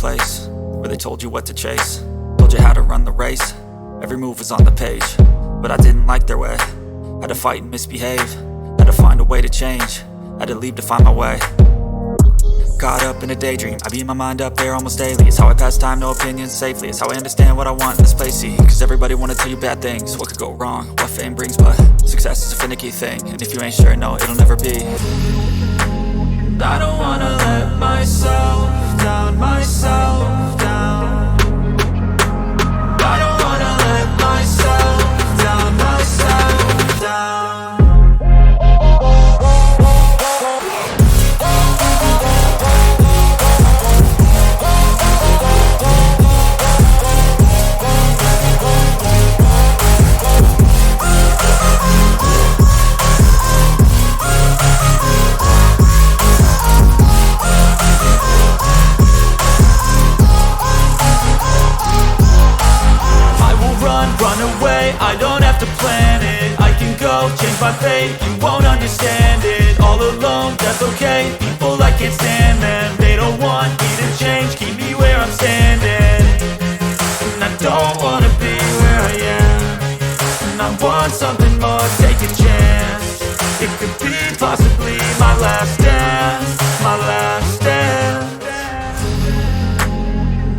place where they told you what to chase, told you how to run the race. Every move was on the page, but I didn't like their way. Had to fight and misbehave, had to find a way to change, had to leave to find my way. Caught up in a daydream, I beat my mind up there almost daily. It's how I pass time, no opinions safely. It's how I understand what I want in this place, see. Cause everybody wanna tell you bad things, what could go wrong, what fame brings. But success is a finicky thing, and if you ain't sure, no, it'll never be. I don't wanna let myself down, myself down. I don't wanna let myself down, myself down. Run away, I don't have to plan it. I can go, change my fate, you won't understand it. All alone, that's okay, people I can't stand them. They don't want me to change, keep me where I'm standing. And I don't wanna be where I am, and I want something more, take a chance. It could be possibly my last dance, my last dance.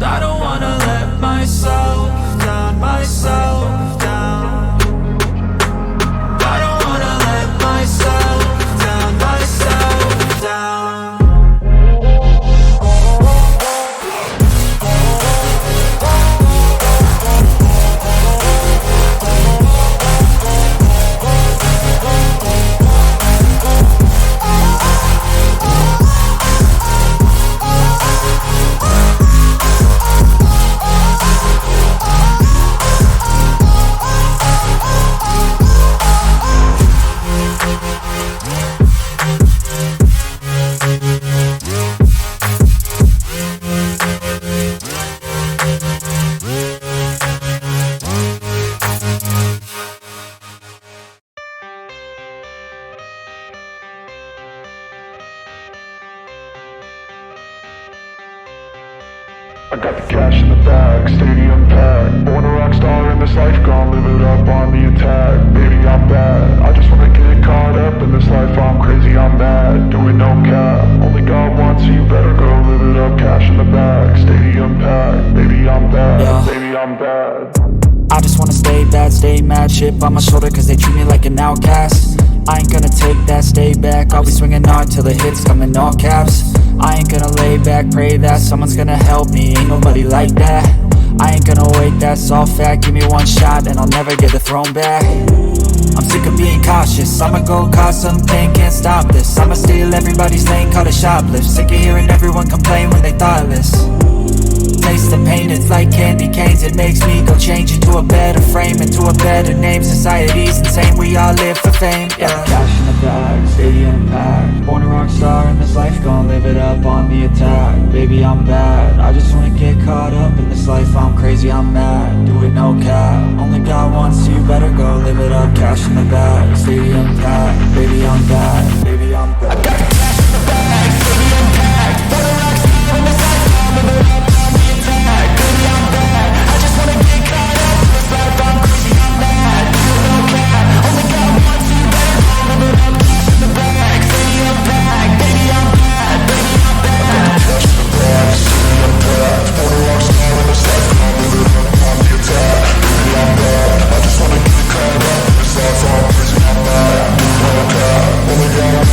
I don't wanna let myself down, myself down. I don't wanna let myself down, myself down. I got the cash in the bag, stadium packed. Born a rock star in this life, gon' live it up on the attack. Baby, I'm bad, I just wanna get caught up in this life. I'm crazy, I'm mad, doing no cap. Only God wants you, better go live it up. Cash in the bag, stadium packed. Baby, I'm bad, baby, I'm bad. I just wanna stay bad, stay mad. Chip on my shoulder cause they treat me like an outcast. I ain't gonna take that, stay back. I'll be swinging hard till the hits come in all caps. I ain't gonna lay back, pray that someone's gonna help me. Ain't nobody like that. I ain't gonna wait, that's all fact. Give me one shot and I'll never get the throne back. I'm sick of being cautious, I'ma go cause something, can't stop this. I'ma steal everybody's lane, call it shoplift. Sick of hearing everyone complain when they thoughtless. Taste the pain, it's like candy canes. It makes me go change into a better frame, into a better name. Society's insane, we all live for fame, yeah. Cash in the bag, stadium packed. Born a rock star in this life, gon' live it up on the attack. Baby, I'm bad, I just wanna get caught up in this life. I'm crazy, I'm mad, do it no cap. Only God wants you, better go live it up. Cash in the bag, stadium packed. Baby, I'm bad, baby, I'm bad. I got the cash in the bag, stadium packed. Born a rock star in this life, gon' live it up. Baby, I'm bad, I just wanna get caught up in this life. I'm crazy, I'm mad, do it no cap. Only God wants you, better go live it up. Cash in the bag, stadium packed. Baby, I'm bad, baby, I'm bad. Cash in the bag, stadium packed. Born a rock star in this life, gon' live it up on the attack. Baby, I'm bad, I just wanna get caught up in this life. I'm crazy, I'm mad, do it no cap. Only God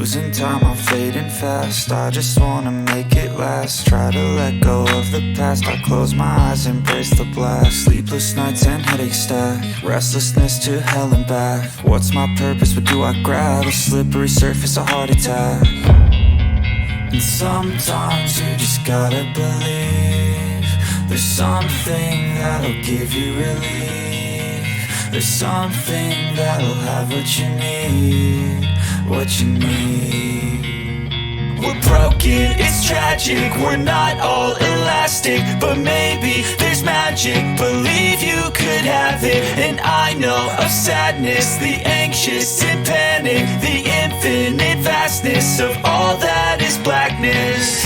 Losing time, I'm fading fast. I just wanna make it last. Try to let go of the past. I close my eyes, embrace the blast. Sleepless nights and headache stack. Restlessness to hell and back. What's my purpose, what do I grab? A slippery surface, a heart attack. And sometimes you just gotta believe there's something that'll give you relief. There's something that'll have what you need. What you need. We're broken, it's tragic. We're not all elastic, but maybe there's magic. Believe you could have it. And I know of sadness, the anxious and panic, the infinite vastness of all that is blackness.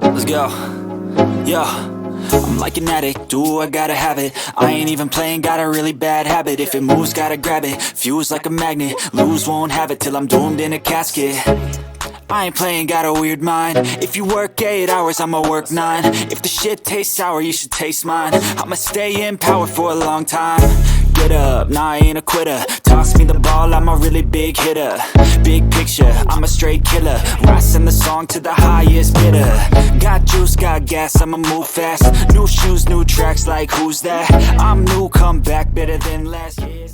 Let's go. Yo, I'm like an addict, do I gotta have it. I ain't even playing, got a really bad habit. If it moves, gotta grab it, fuse like a magnet. Lose, won't have it till I'm doomed in a casket. I ain't playing, got a weird mind. If you work 8 hours, I'ma work 9. If the shit tastes sour, you should taste mine. I'ma stay in power for a long time. Get up, nah, I ain't a quitter. Toss me the ball, I'm a really big hitter. Big picture, I'm a straight killer. Rising the song to the highest bidder. Got juice, got gas, I'ma move fast. New shoes, new tracks, like who's that? I'm new, come back better than last year.